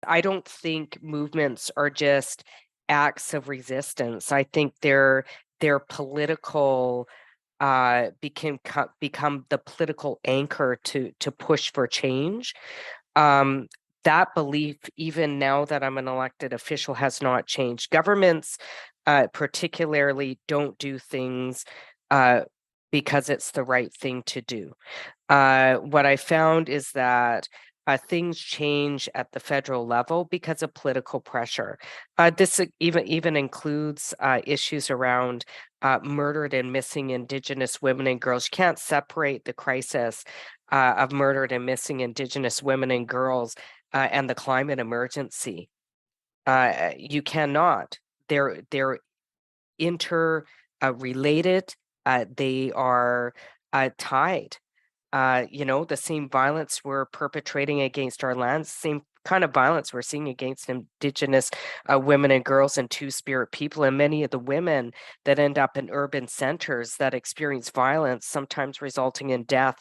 I don't think movements are just acts of resistance. I think they're political, become the political anchor to push for change. Um, that belief, even now that I'm an elected official, has not changed. Governments, particularly, don't do things uh, because it's the right thing to do. What I found is that things change at the federal level because of political pressure. This even includes issues around murdered and missing Indigenous women and girls. You can't separate the crisis of murdered and missing Indigenous women and girls and the climate emergency. You cannot. They're interrelated. They are tied. The same violence we're perpetrating against our lands, same kind of violence we're seeing against Indigenous women and girls and Two-Spirit people. And many of the women that end up in urban centers that experience violence, sometimes resulting in death,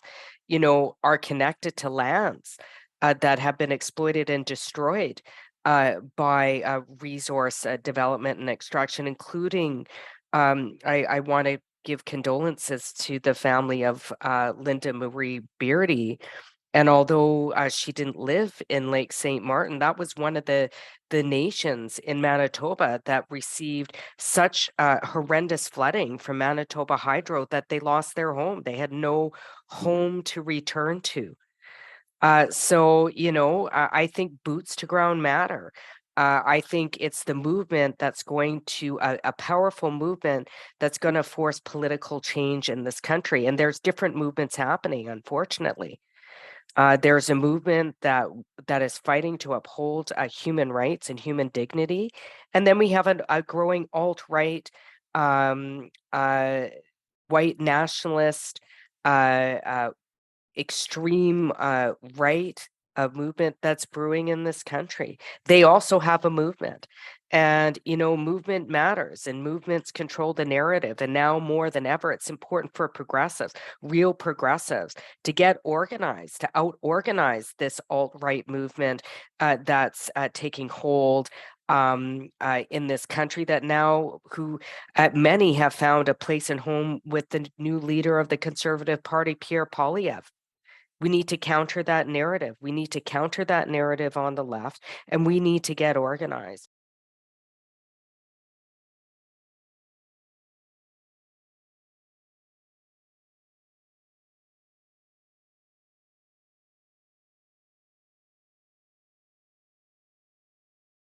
are connected to lands that have been exploited and destroyed by resource development and extraction, including I want to give condolences to the family of Linda Marie Beardy. And although she didn't live in Lake St. Martin, that was one of the nations in Manitoba that received such horrendous flooding from Manitoba Hydro that they lost their home. They had no home to return to. I think boots to ground matter. I think it's the movement that's going to a powerful movement that's going to force political change in this country. And there's different movements happening, unfortunately. There's a movement that is fighting to uphold human rights and human dignity. And then we have a growing alt-right, um, white nationalist, uh, uh, extreme right movement that's brewing in this country. They also have a movement. And, movement matters and movements control the narrative. And now more than ever, it's important for progressives, real progressives, to get organized, to out organize this alt right movement that's taking hold in this country that now who many have found a place and home with the new leader of the Conservative Party, Pierre Poilievre. We need to counter that narrative. We need to counter that narrative on the left, and we need to get organized.